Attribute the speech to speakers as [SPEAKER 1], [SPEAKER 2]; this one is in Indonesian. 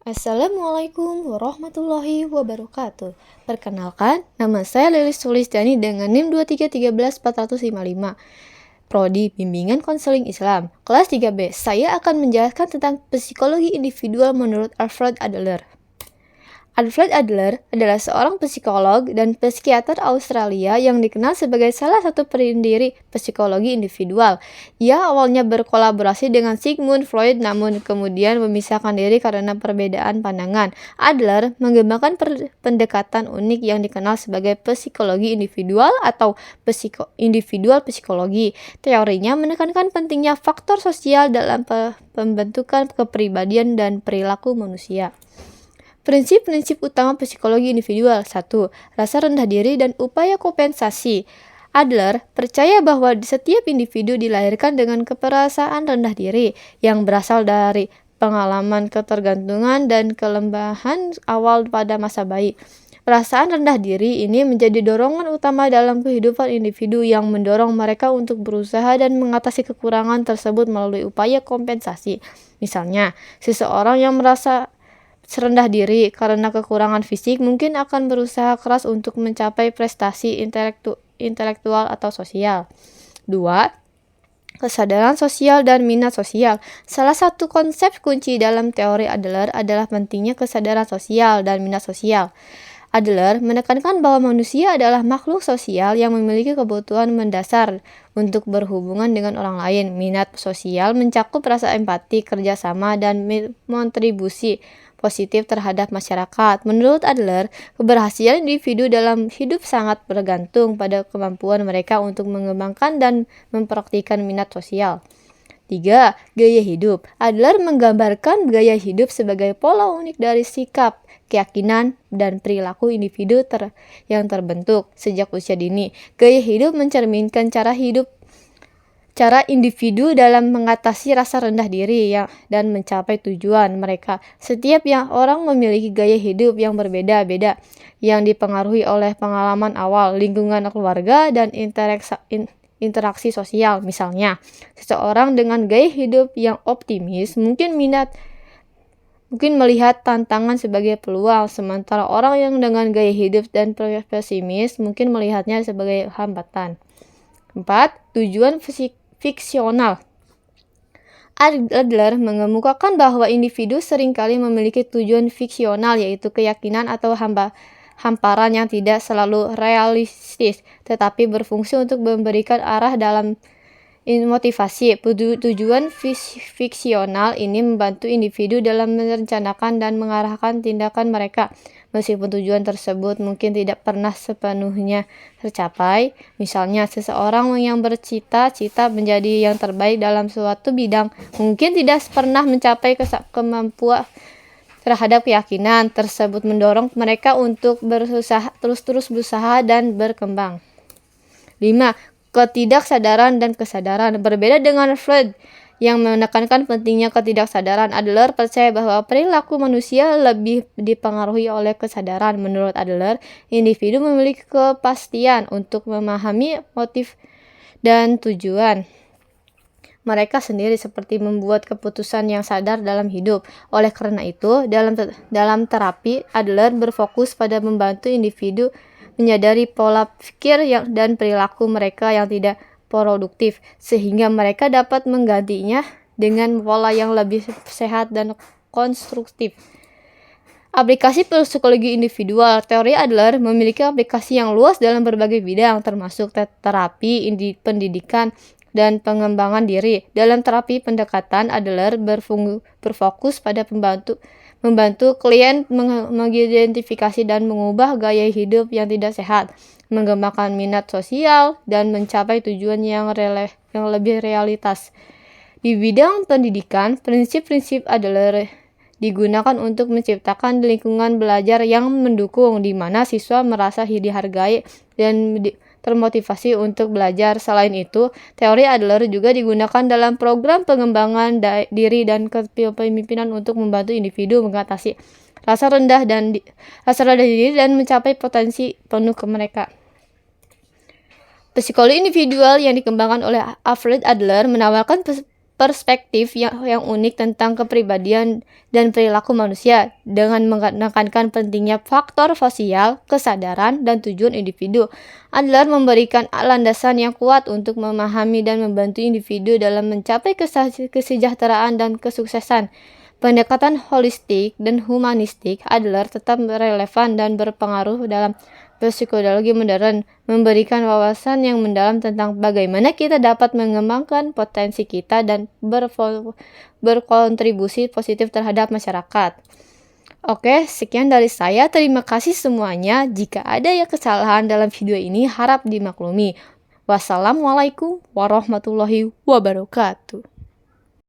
[SPEAKER 1] Assalamualaikum warahmatullahi wabarakatuh. Perkenalkan, nama saya Lilis Sulistiani dengan NIM 2331455. Prodi Bimbingan Konseling Islam, kelas 3B. Saya akan menjelaskan tentang psikologi individual menurut Alfred Adler. Alfred Adler adalah seorang psikolog dan psikiater Australia yang dikenal sebagai salah satu pendiri psikologi individual. Ia awalnya berkolaborasi dengan Sigmund Freud namun kemudian memisahkan diri karena perbedaan pandangan. Adler mengembangkan pendekatan unik yang dikenal sebagai psikologi individual atau individual psikologi. Teorinya menekankan pentingnya faktor sosial dalam pembentukan kepribadian dan perilaku manusia. Prinsip-prinsip utama psikologi individual. 1. Rasa rendah diri dan upaya kompensasi. Adler percaya bahwa setiap individu dilahirkan dengan keperasaan rendah diri yang berasal dari pengalaman ketergantungan dan kelembahan awal pada masa bayi. Perasaan rendah diri ini menjadi dorongan utama dalam kehidupan individu yang mendorong mereka untuk berusaha dan mengatasi kekurangan tersebut melalui upaya kompensasi. Misalnya, seseorang yang merasa rendah diri karena kekurangan fisik mungkin akan berusaha keras untuk mencapai prestasi intelektual atau sosial. 2. Kesadaran sosial dan minat sosial. Salah satu konsep kunci dalam teori Adler adalah pentingnya kesadaran sosial dan minat sosial. Adler menekankan bahwa manusia adalah makhluk sosial yang memiliki kebutuhan mendasar untuk berhubungan dengan orang lain. Minat sosial mencakup rasa empati, kerjasama, dan kontribusi positif terhadap masyarakat. Menurut Adler, keberhasilan individu dalam hidup sangat bergantung pada kemampuan mereka untuk mengembangkan dan mempraktikkan minat sosial. 3. Gaya hidup. Adler menggambarkan gaya hidup sebagai pola unik dari sikap, keyakinan, dan perilaku individu yang terbentuk sejak usia dini. Gaya hidup mencerminkan cara individu dalam mengatasi rasa rendah diri dan mencapai tujuan mereka. Setiap orang memiliki gaya hidup yang berbeda-beda, yang dipengaruhi oleh pengalaman awal, lingkungan keluarga, dan interaksi sosial. Misalnya, seseorang dengan gaya hidup yang optimis mungkin melihat tantangan sebagai peluang, sementara orang yang dengan gaya hidup dan pesimis mungkin melihatnya sebagai hambatan. 4. Tujuan fiksional. Adler mengemukakan bahwa individu seringkali memiliki tujuan fiksional, yaitu keyakinan atau hamparan yang tidak selalu realistis, tetapi berfungsi untuk memberikan arah dalam motivasi. Tujuan fiksional ini membantu individu dalam merencanakan dan mengarahkan tindakan mereka, meskipun tujuan tersebut mungkin tidak pernah sepenuhnya tercapai. Misalnya, seseorang yang bercita-cita menjadi yang terbaik dalam suatu bidang mungkin tidak pernah mencapai kemampuan terhadap keyakinan tersebut mendorong mereka untuk terus berusaha dan berkembang. 5. Ketidaksadaran dan kesadaran. Berbeda dengan Freud yang menekankan pentingnya ketidaksadaran, Adler percaya bahwa perilaku manusia lebih dipengaruhi oleh kesadaran. Menurut Adler, individu memiliki kepastian untuk memahami motif dan tujuan mereka sendiri, seperti membuat keputusan yang sadar dalam hidup. Oleh karena itu, dalam terapi, Adler berfokus pada membantu individu menyadari pola pikir dan perilaku mereka yang tidak produktif, sehingga mereka dapat menggantinya dengan pola yang lebih sehat dan konstruktif. Aplikasi psikologi individual. Teori Adler memiliki aplikasi yang luas dalam berbagai bidang, termasuk terapi, pendidikan, dan pengembangan diri. Dalam terapi pendekatan, Adler berfokus pada membantu klien mengidentifikasi dan mengubah gaya hidup yang tidak sehat, mengembangkan minat sosial, dan mencapai tujuan yang lebih realitas. Di bidang pendidikan, prinsip-prinsip Adler digunakan untuk menciptakan lingkungan belajar yang mendukung, di mana siswa merasa dihargai dan termotivasi untuk belajar. Selain itu, teori Adler juga digunakan dalam program pengembangan diri dan kepemimpinan untuk membantu individu mengatasi rasa rendah diri dan mencapai potensi penuh ke mereka. Psikologi individual yang dikembangkan oleh Alfred Adler menawarkan perspektif yang unik tentang kepribadian dan perilaku manusia dengan menekankan pentingnya faktor sosial, kesadaran, dan tujuan individu. Adler memberikan landasan yang kuat untuk memahami dan membantu individu dalam mencapai kesejahteraan dan kesuksesan. Pendekatan holistik dan humanistik Adler tetap relevan dan berpengaruh dalam psikologi modern, memberikan wawasan yang mendalam tentang bagaimana kita dapat mengembangkan potensi kita dan berkontribusi positif terhadap masyarakat. Oke, sekian dari saya. Terima kasih semuanya. Jika ada yang kesalahan dalam video ini, harap dimaklumi. Wassalamualaikum warahmatullahi wabarakatuh.